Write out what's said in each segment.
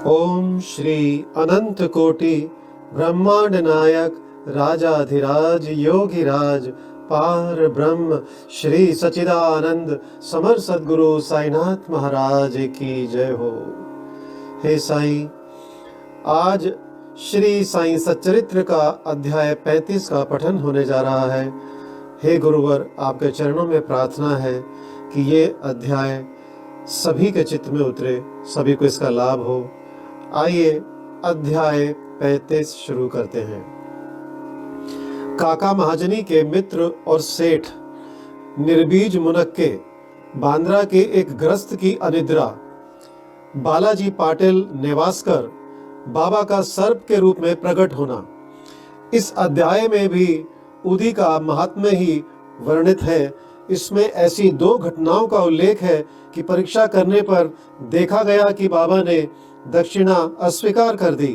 ओम श्री अनंत कोटि ब्रह्मांड नायक राजाधिराज योगिराज पार ब्रह्म श्री सच्चिदानंद समर सद्गुरु साईनाथ महाराज की जय हो। हे साईं, आज श्री साईं सच्चरित्र का अध्याय 35 का पठन होने जा रहा है। हे गुरुवर, आपके चरणों में प्रार्थना है कि ये अध्याय सभी के चित्त में उतरे, सभी को इसका लाभ हो। आइए अध्याय 35 शुरू करते हैं। काका महाजनी के मित्र और सेठ निर्बीज मुनक्के बांद्रा के एक ग्रस्त की अनिद्रा, बालाजी पाटिल नेवास्कर बाबा का सर्प के रूप में प्रकट होना। इस अध्याय में भी उदी का महात्म्य ही वर्णित है। इसमें ऐसी दो घटनाओं का उल्लेख है कि परीक्षा करने पर देखा गया कि बाबा ने दक्षिणा अस्वीकार कर दी।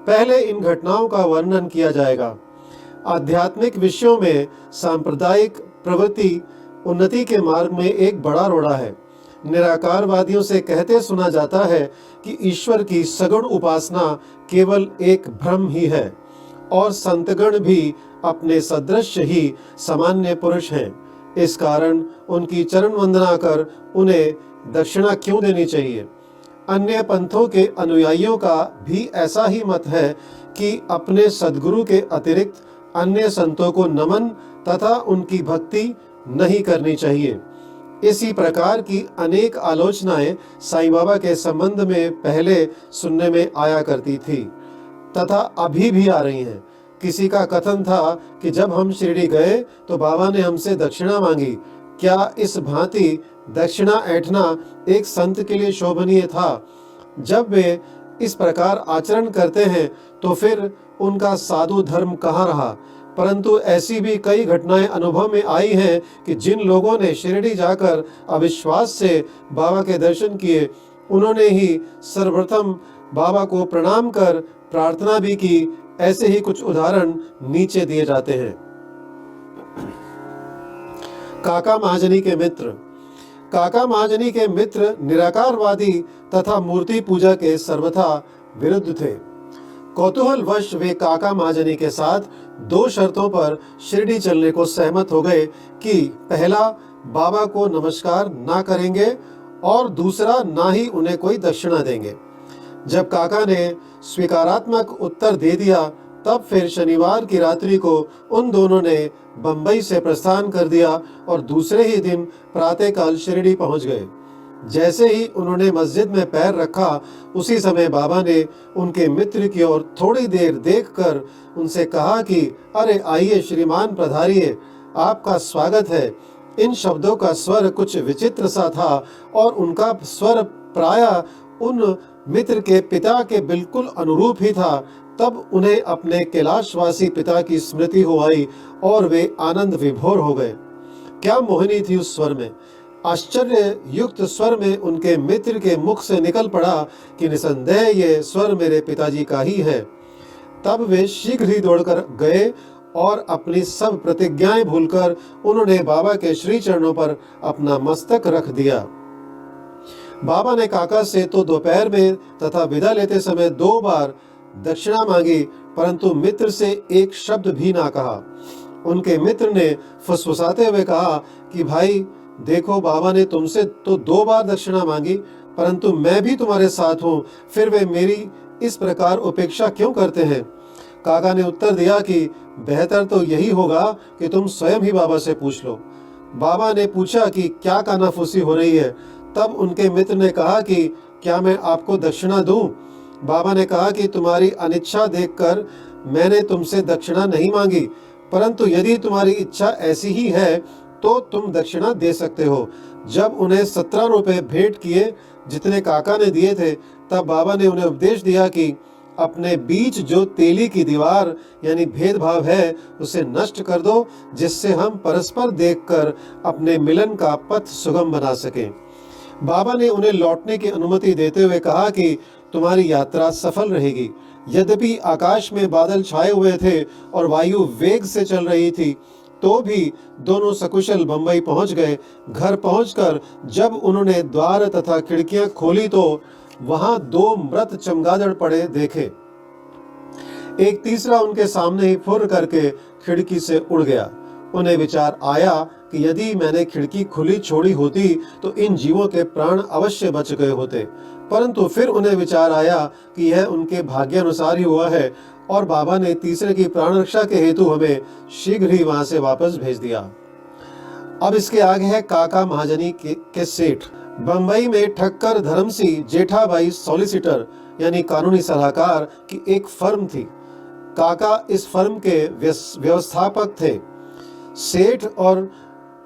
पहले इन घटनाओं का वर्णन किया जाएगा। आध्यात्मिक विषयों में सांप्रदायिक प्रवृत्ति उन्नति के मार्ग में एक बड़ा रोड़ा है। निराकारवादियों से कहते सुना जाता है कि ईश्वर की सगुण उपासना केवल एक भ्रम ही है और संतगण भी अपने सदृश ही सामान्य पुरुष हैं। इस कारण उनकी चरण वंदना कर उन्हें दक्षिणा क्यों देनी चाहिए। अन्य पंथों के अनुयायियों का भी ऐसा ही मत है कि अपने सद्गुरु के अतिरिक्त अन्य संतों को नमन तथा उनकी भक्ति नहीं करनी चाहिए। इसी प्रकार की अनेक आलोचनाएं साईं बाबा के संबंध में पहले सुनने में आया करती थी तथा अभी भी आ रही हैं। किसी का कथन था कि जब हम शिरडी गए तो बाबा ने हमसे दक्षिणा मांगी। क्या इस भांति दक्षिणा ऐंठना एक संत के लिए शोभनीय था? जब वे इस प्रकार आचरण करते हैं तो फिर उनका साधु धर्म कहाँ रहा? परंतु ऐसी भी कई घटनाएं अनुभव में आई हैं कि जिन लोगों ने शिरडी जाकर अविश्वास से बाबा के दर्शन किए, उन्होंने ही सर्वप्रथम बाबा को प्रणाम कर प्रार्थना भी की। ऐसे ही कुछ उदाहरण नीचे दिए जाते हैं। काका महाजनी के मित्र। काका महाजनी के मित्र निराकारवादी तथा मूर्ति पूजा के सर्वथा विरुद्ध थे। कौतूहलवश वे काका महाजनी के साथ दो शर्तों पर शिरडी चलने को सहमत हो गए कि पहला, बाबा को नमस्कार ना करेंगे और दूसरा, ना ही उन्हें कोई दक्षिणा देंगे। जब काका ने स्वीकारात्मक उत्तर दे दिया, तब फिर शनिवार की रात्रि को उन दोनों ने बंबई से प्रस्थान कर दिया और दूसरे ही दिन प्रातःकाल शिरडी पहुंच गए। जैसे ही उन्होंने मस्जिद में पैर रखा, उसी समय बाबा ने उनके मित्र की ओर थोड़ी देर देखकर उनसे कहा कि अरे आइए श्रीमान, पधारिए, आपका स्वागत है। इन शब्दों का स्वर कुछ विचित्र सा था और उनका स्वर प्रायः उन मित्र के पिता के बिल्कुल अनुरूप ही था। तब उन्हें अपने कैलाशवासी पिता की स्मृति हो आई और वे आनंद विभोर हो गए। क्या मोहिनी थी उस स्वर में! आश्चर्य युक्त स्वर में उनके मित्र के मुख से निकल पड़ा कि निसंदेह ये स्वर मेरे पिताजी का ही है। तब वे शीघ्र ही दौड़कर गए और अपनी सब प्रतिज्ञाएं भूलकर उन्होंने बाबा के श्री चरणों पर अपना मस्तक रख दिया। बाबा ने काका से तो दोपहर में तथा विदा लेते समय 2 बार दक्षिणा मांगी, परंतु मित्र से एक शब्द भी ना कहा। उनके मित्र ने फुसफुसाते हुए कहा कि भाई देखो, बाबा ने तुमसे तो 2 बार दक्षिणा मांगी, परंतु मैं भी तुम्हारे साथ हूँ, फिर वे मेरी इस प्रकार उपेक्षा क्यों करते हैं? काका ने उत्तर दिया कि बेहतर तो यही होगा कि तुम स्वयं ही बाबा से पूछ लो। बाबा ने पूछा कि क्या कानाफूसी हो रही है? तब उनके मित्र ने कहा कि क्या मैं आपको दक्षिणा दूं? बाबा ने कहा कि तुम्हारी अनिच्छा देखकर मैंने तुमसे दक्षिणा नहीं मांगी, परंतु यदि तुम्हारी इच्छा ऐसी ही है तो तुम दक्षिणा दे सकते हो। जब उन्हें 17 रुपए भेंट किए, जितने काका ने दिए थे, तब बाबा ने उन्हें उपदेश दिया कि अपने बीच जो तेली की दीवार यानी भेदभाव है, उसे नष्ट कर दो, जिससे हम परस्पर देखकर अपने मिलन का पथ सुगम बना सकें। बाबा ने उन्हें लौटने की अनुमति देते हुए कहा कि तुम्हारी यात्रा सफल रहेगी। यद्यपि आकाश में बादल छाए हुए थे और वायु वेग से चल रही थी, तो भी दोनों सकुशल बंबई पहुंच गए। घर पहुंचकर जब उन्होंने द्वार तथा खिड़कियां खोली तो वहां 2 मृत चमगादड़ पड़े देखे। एक तीसरा उनके सामने ही फुर्र करके खिड़की से उड़ गया। उन्हें विचार आया कि यदि मैंने खिड़की खुली छोड़ी होती तो इन जीवों के प्राण अवश्य बच गए होते, परंतु फिर उन्हें विचार आया कि यह उनके भाग्यानुसार ही हुआ है और बाबा ने तीसरे की प्राण रक्षा के हेतु हमें शीघ्र ही वहां से वापस भेज दिया। अब इसके आगे है काका महाजनी के सेठ। बंबई में ठक्कर धर्मसिंह जेठाबाई सॉलिसिटर यानी कानूनी सलाहकार की एक फर्म थी। काका इस फर्म के व्यवस्थापक थे। सेठ और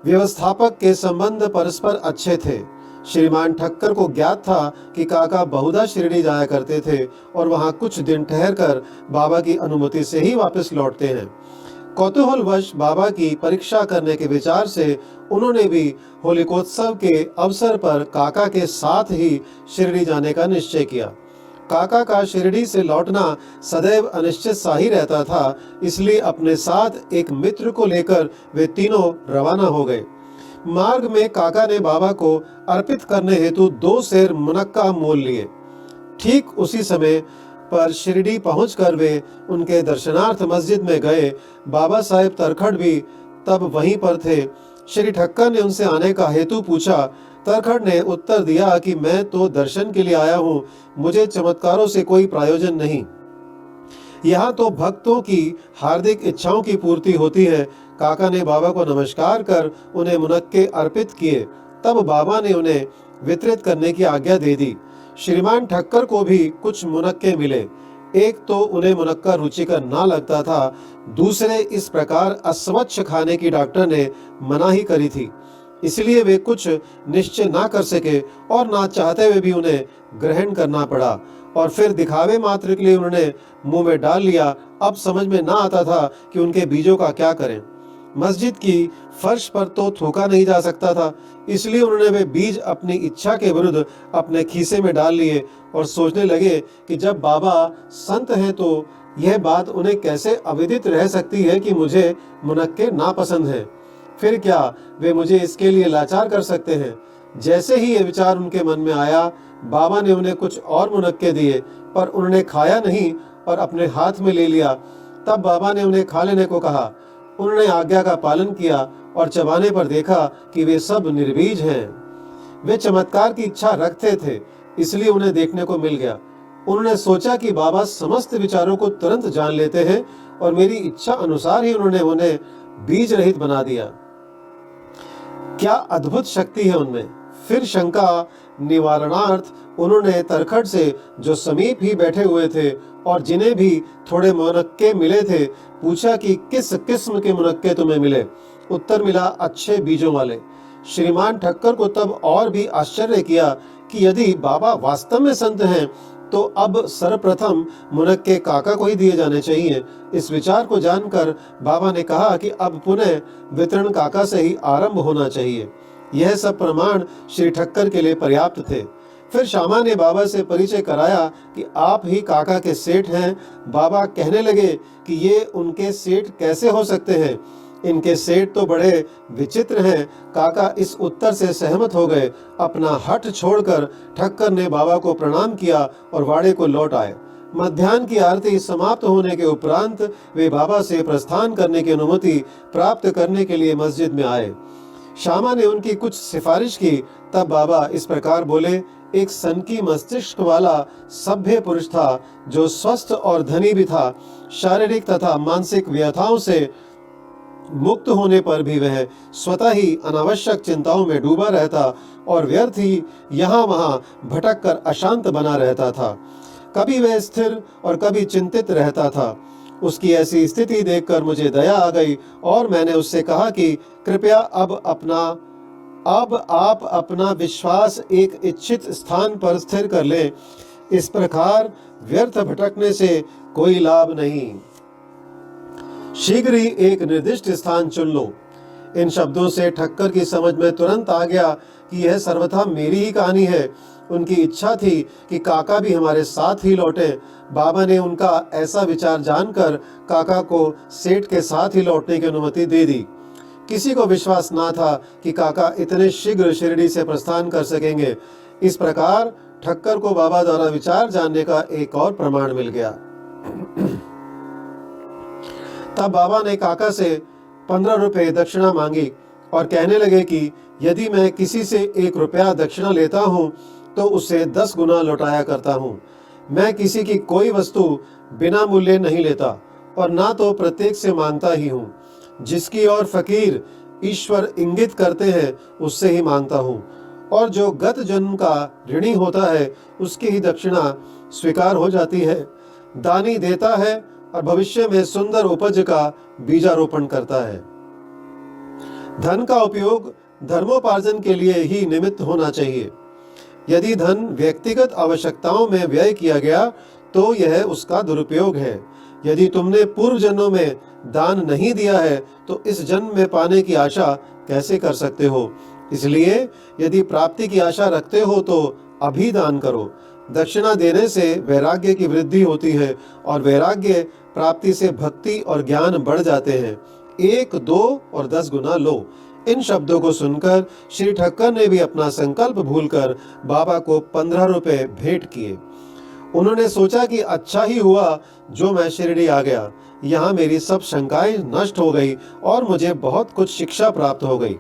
व्यवस्थापक के संबंध परस्पर अच्छे थे। श्रीमान ठक्कर को ज्ञात था कि काका बहुधा शिरडी जाया करते थे और वहां कुछ दिन ठहरकर बाबा की अनुमति से ही वापस लौटते हैं। कौतूहलवश बाबा की परीक्षा करने के विचार से उन्होंने भी होलिकोत्सव के अवसर पर काका के साथ ही शिरडी जाने का निश्चय किया। काका का शिरडी से लौटना सदैव अनिश्चित सा ही रहता था, इसलिए अपने साथ एक मित्र को लेकर वे तीनों रवाना हो गए। मार्ग में काका ने बाबा को अर्पित करने हेतु 2 सेर मुनक्का मोल लिए। ठीक उसी समय पर शिरडी पहुंचकर वे उनके दर्शनार्थ मस्जिद में गए। बाबा साहेब तरखड़ भी तब वहीं पर थे। श्री ठक्कर ने उनसे आने का हेतु पूछा। तरखड़ ने उत्तर दिया कि मैं तो दर्शन के लिए आया हूँ, मुझे चमत्कारों से कोई प्रयोजन नहीं। यहाँ तो भक्तों की हार्दिक इच्छाओं की पूर्ति होती है। काका ने बाबा को नमस्कार कर उन्हें मुनक्के अर्पित किए। तब बाबा ने उन्हें वितरित करने की आज्ञा दे दी। श्रीमान ठक्कर को भी कुछ मुनक्के मिले। एक तो उन्हें मुनक्का रुचिकर ना लगता था, दूसरे इस प्रकार अस्वच्छ खाने की डॉक्टर ने मनाही करी थी, इसलिए वे कुछ निश्चय ना कर सके और ना चाहते हुए भी उन्हें ग्रहण करना पड़ा और फिर दिखावे मात्र के लिए उन्होंने मुंह में डाल लिया। अब समझ में ना आता था कि उनके बीजों का क्या करें। मस्जिद की फर्श पर तो थूका नहीं जा सकता था, इसलिए उन्होंने वे बीज अपनी इच्छा के विरुद्ध अपने खीसे में डाल लिए और सोचने लगे कि जब बाबा संत हैं तो यह बात उन्हें कैसे अविदित रह सकती है कि मुझे मुनक्के नापसंद हैं। फिर क्या वे मुझे इसके लिए लाचार कर सकते हैं। जैसे ही ये विचार उनके मन में आया, बाबा ने उन्हें कुछ और मुनक्के दिए, पर उन्होंने खाया नहीं और अपने हाथ में ले लिया। तब बाबा ने उन्हें खा लेने को कहा। उन्होंने आज्ञा का पालन किया और चबाने पर देखा कि वे सब निर्बीज हैं। वे चमत्कार की इच्छा रखते थे, इसलिए उन्हें देखने को मिल गया। उन्होंने सोचा कि बाबा समस्त विचारों को तुरंत जान लेते हैं और मेरी इच्छा अनुसार ही उन्होंने उन्हें बीज रहित बना दिया। क्या अद्भुत शक्ति है उनमें। फिर शंका निवारणार्थ उन्होंने तरखड़ से, जो समीप ही बैठे हुए थे और जिन्हें भी थोड़े मुनक्के मिले थे, पूछा कि किस किस्म के मुनक्के तुम्हें मिले। उत्तर मिला, अच्छे बीजों वाले। श्रीमान ठक्कर को तब और भी आश्चर्य किया कि यदि बाबा वास्तव में संत हैं तो अब सर्वप्रथम मुनक्के काका को ही दिए जाने चाहिए। इस विचार को जानकर बाबा ने कहा कि अब पुनः वितरण काका से ही आरंभ होना चाहिए। यह सब प्रमाण श्री ठक्कर के लिए पर्याप्त थे। फिर श्यामा ने बाबा से परिचय कराया कि आप ही काका के सेठ हैं। बाबा कहने लगे कि ये उनके सेठ कैसे हो सकते हैं, इनके सेठ तो बड़े विचित्र हैं। काका इस उत्तर से सहमत हो गए। अपना हठ छोड़कर ठक्कर ने बाबा को प्रणाम किया और वाड़े को लौट आए। मध्याह्न की आरती समाप्त होने के उपरांत वे बाबा से प्रस्थान करने की अनुमति प्राप्त करने के लिए मस्जिद में आए। श्यामा ने उनकी कुछ सिफारिश की। तब बाबा इस प्रकार बोले, एक सनकी मस्तिष्क वाला सभ्य पुरुष था, जो स्वस्थ और धनी भी था। शारीरिक तथा मानसिक व्यथाओं से मुक्त होने पर भी वह स्वतः ही अनावश्यक चिंताओं में डूबा रहता और व्यर्थ ही यहाँ वहाँ भटक कर अशांत बना रहता था। कभी वह स्थिर और कभी चिंतित रहता था। उसकी ऐसी स्थिति देखकर मुझे दया आ गई और मैंने उससे कहा कि कृपया अब आप अपना विश्वास एक इच्छित स्थान पर स्थिर कर लें। इस प्रकार व्यर्थ भटकने से कोई लाभ नहीं। शीघ्र ही एक निर्दिष्ट स्थान चुन लो। इन शब्दों से ठक्कर की समझ में तुरंत आ गया कि यह सर्वथा मेरी ही कहानी है। उनकी इच्छा थी कि काका भी हमारे साथ ही लौटे। बाबा ने उनका ऐसा विचार जानकर काका को सेठ के साथ ही लौटने की अनुमति दे दी। किसी को विश्वास ना था कि काका इतने शीघ्र शिरडी से प्रस्थान कर सकेंगे। इस प्रकार ठक्कर को बाबा द्वारा विचार जानने का एक और प्रमाण मिल गया। तब बाबा ने काका से 15 रुपए दक्षिणा मांगी और कहने लगे कि यदि मैं किसी से 1 रुपया दक्षिणा लेता हूँ तो उससे 10 गुना लौटाया करता हूँ। मैं किसी की कोई वस्तु बिना मूल्य नहीं लेता और ना तो प्रत्येक से मांगता ही हूँ। जिसकी ओर फकीर ईश्वर इंगित करते हैं उससे ही मांगता हूँ, और जो गत जन्म का ऋणी होता है उसकी ही दक्षिणा स्वीकार हो जाती है। दानी देता है और भविष्य में सुंदर उपज का बीजारोपण करता है। धन का उपयोग धर्मोपार्जन के लिए ही निमित्त होना चाहिए। यदि धन व्यक्तिगत आवश्यकताओं में व्यय किया गया तो यह उसका दुरुपयोग है। यदि तुमने पूर्व जन्मों में दान नहीं दिया है तो इस जन्म में पाने की आशा कैसे कर सकते हो? इसलिए यदि प्राप्ति की आशा रखते हो तो अभी दान करो। दक्षिणा देने से वैराग्य की वृद्धि होती है और वैराग्य प्राप्ति से भक्ति और ज्ञान बढ़ जाते हैं। 1, 2 और 10 गुना लो। इन शब्दों को सुनकर श्री ठक्कर ने भी अपना संकल्प भूलकर बाबा को 15 रुपए भेंट किए। उन्होंने सोचा कि अच्छा ही हुआ जो मैं शिरडी आ गया। यहाँ मेरी सब शंकाएं नष्ट हो गई और मुझे बहुत कुछ शिक्षा प्राप्त हो गई।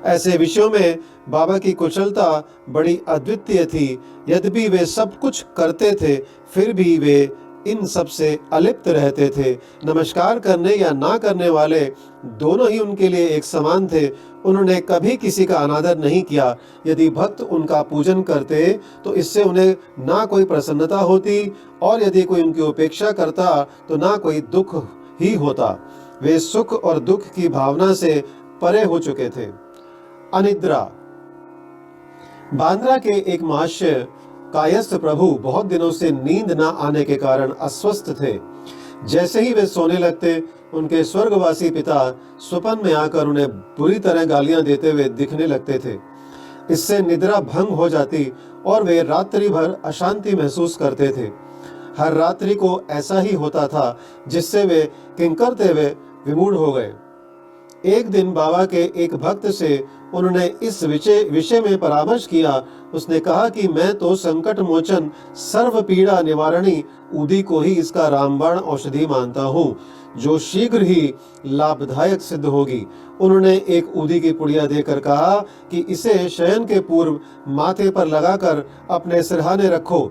ऐसे विषयों में बाबा की कुशलता बड़ी अद्वितीय थी। यद्यपि वे सब कुछ करते थे फिर भी वे इन सब से अलिप्त रहते थे। नमस्कार करने या ना करने वाले दोनों ही उनके लिए एक समान थे। उन्होंने कभी किसी का अनादर नहीं किया। यदि भक्त उनका पूजन करते तो इससे उन्हें ना कोई प्रसन्नता होती और यदि कोई उनकी उपेक्षा करता तो ना कोई दुख ही होता। वे सुख और दुख की भावना से परे हो चुके थे। अनिद्रा। बांद्रा के एक महाशय कायस्थ प्रभु बहुत दिनों से नींद न आने के कारण अस्वस्थ थे। जैसे ही वे सोने लगते उनके स्वर्गवासी पिता स्वप्न में आकर उन्हें बुरी तरह गालियां देते हुए दिखने लगते थे। इससे निद्रा भंग हो जाती और वे रात्रि भर अशांति महसूस करते थे। हर रात्रि को ऐसा ही होता था जिससे वे किंकरते हुए विमूढ़ हो गए। एक दिन बाबा के एक भक्त से उन्होंने इस विषय में परामर्श किया। उसने कहा कि मैं तो संकट मोचन सर्व पीड़ा निवारणी ऊदी को ही इसका रामबाण औषधि मानता हूँ, जो शीघ्र ही लाभदायक सिद्ध होगी। उन्होंने एक ऊदी की पुड़िया देकर कहा कि इसे शयन के पूर्व माथे पर लगाकर अपने सिरहाने रखो।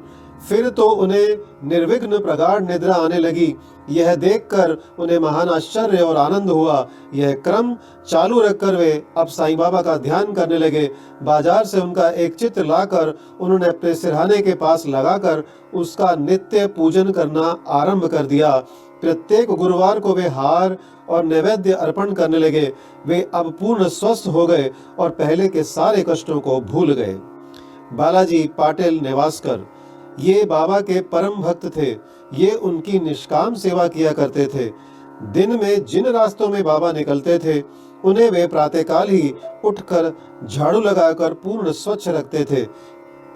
फिर तो उन्हें निर्विघ्न प्रगाढ़ निद्रा आने लगी। यह देखकर उन्हें महान आश्चर्य और आनंद हुआ। यह क्रम चालू रखकर वे अब साईं बाबा का ध्यान करने लगे। बाजार से उनका एक चित्र लाकर उन्होंने अपने सिरहाने के पास लगाकर उसका नित्य पूजन करना आरंभ कर दिया। प्रत्येक गुरुवार को वे हार और नैवेद्य अर्पण करने लगे। वे अब पूर्ण स्वस्थ हो गए और पहले के सारे कष्टों को भूल गए। बालाजी पाटिल नेवासकर ये बाबा के परम भक्त थे। ये उनकी निष्काम सेवा किया करते थे। दिन में जिन रास्तों में बाबा निकलते थे उन्हें वे प्रातःकाल ही उठकर झाड़ू लगाकर पूर्ण स्वच्छ रखते थे।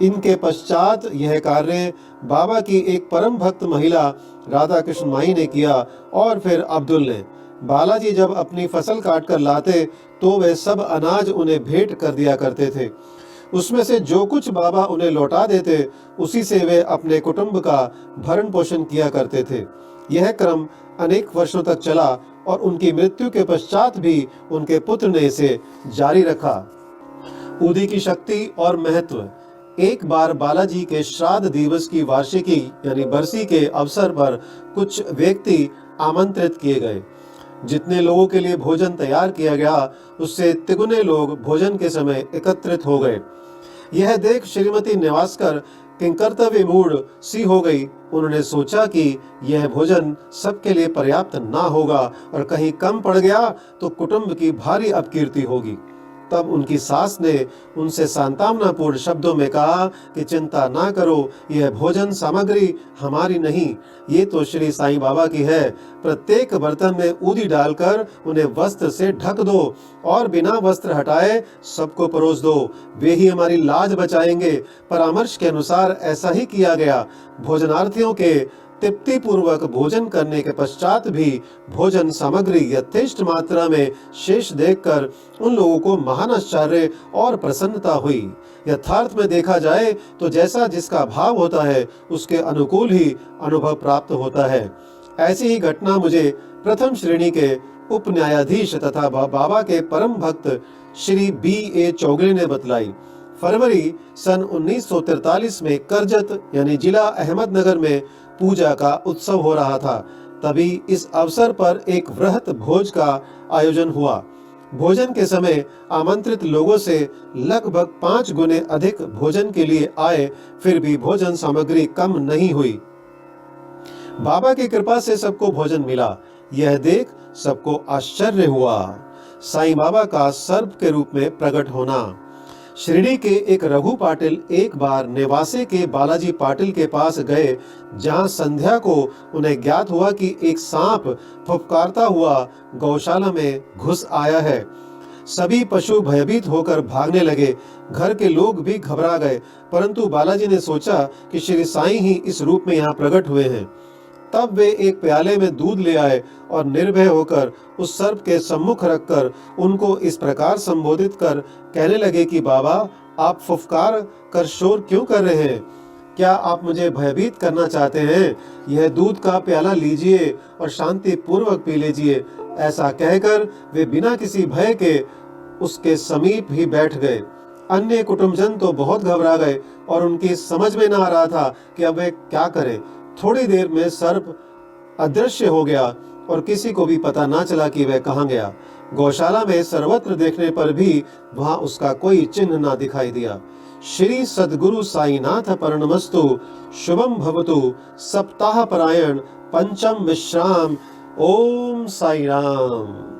इनके पश्चात यह कार्य बाबा की एक परम भक्त महिला राधा कृष्ण माई ने किया और फिर अब्दुल ने। बालाजी जब अपनी फसल काट कर लाते तो वे सब अनाज उन्हें भेंट कर दिया करते थे। उसमें से जो कुछ बाबा उन्हें लौटा देते उसी से वे अपने कुटुंब का भरण पोषण किया करते थे। यह क्रम अनेक वर्षों तक चला और उनकी मृत्यु के पश्चात भी उनके पुत्र ने इसे जारी रखा। ऊदी की शक्ति और महत्व। एक बार बालाजी के श्राद्ध दिवस की वार्षिकी यानी बरसी के अवसर पर कुछ व्यक्ति आमंत्रित किए गए। जितने लोगों के लिए भोजन तैयार किया गया उससे तिगुने लोग भोजन के समय एकत्रित हो गए। यह देख श्रीमती नेवासकर किंकर्तव्य मूढ़ सी हो गई। उन्होंने सोचा कि यह भोजन सबके लिए पर्याप्त ना होगा और कहीं कम पड़ गया तो कुटुंब की भारी अपकीर्ति होगी। तब उनकी सास ने उनसे सांत्वनापूर्ण शब्दों में कहा कि चिंता ना करो, यह भोजन सामग्री हमारी नहीं, ये तो श्री साईं बाबा की है। प्रत्येक बर्तन में ऊदी डालकर उन्हें वस्त्र से ढक दो और बिना वस्त्र हटाए सबको परोस दो, वे ही हमारी लाज बचाएंगे। परामर्श के अनुसार ऐसा ही किया गया। भोजनार्थियों के तृप्ति पूर्वक भोजन करने के पश्चात भी भोजन सामग्री यथेष्ट मात्रा में शेष देखकर उन लोगों को महान आश्चर्य और प्रसन्नता हुई। यथार्थ में देखा जाए तो जैसा जिसका भाव होता है उसके अनुकूल ही अनुभव प्राप्त होता है। ऐसी ही घटना मुझे प्रथम श्रेणी के उप न्यायाधीश तथा बाबा के परम भक्त श्री B.A. चौगले ने बतलाई। फरवरी सन 1943 में करजत यानी जिला अहमदनगर में पूजा का उत्सव हो रहा था। तभी इस अवसर पर एक वृहत भोज का आयोजन हुआ। भोजन के समय आमंत्रित लोगों से लगभग 5 गुने अधिक भोजन के लिए आए, फिर भी भोजन सामग्री कम नहीं हुई। बाबा की कृपा से सबको भोजन मिला। यह देख सबको आश्चर्य हुआ। साईं बाबा का सर्प के रूप में प्रकट होना। शिरडी के एक रघु पाटिल एक बार नेवासे के बालाजी पाटिल के पास गए, जहां संध्या को उन्हें ज्ञात हुआ कि एक सांप फुफकारता हुआ गौशाला में घुस आया है। सभी पशु भयभीत होकर भागने लगे। घर के लोग भी घबरा गए, परंतु बालाजी ने सोचा कि श्री साईं ही इस रूप में यहाँ प्रकट हुए हैं। तब वे एक प्याले में दूध ले आए और निर्भय होकर उस सर्प के सम्मुख रखकर उनको इस प्रकार संबोधित कर कहने लगे कि बाबा, आप फुफकार कर शोर क्यों कर रहे हैं? क्या आप मुझे भयभीत करना चाहते हैं? यह दूध का प्याला लीजिए और शांति पूर्वक पी लीजिए। ऐसा कहकर वे बिना किसी भय के उसके समीप ही बैठ गए। अन्य कुटुंबजन तो बहुत घबरा गए और उनकी समझ में न आ रहा था कि अब वे क्या करें। थोड़ी देर में सर्प अदृश्य हो गया और किसी को भी पता ना चला कि वह कहाँ गया। गौशाला में सर्वत्र देखने पर भी वहां उसका कोई चिन्ह ना दिखाई दिया। श्री सद्गुरु साईनाथ परणमस्तु। शुभम भवतु। सप्ताह परायण पंचम विश्राम। ओम साई राम।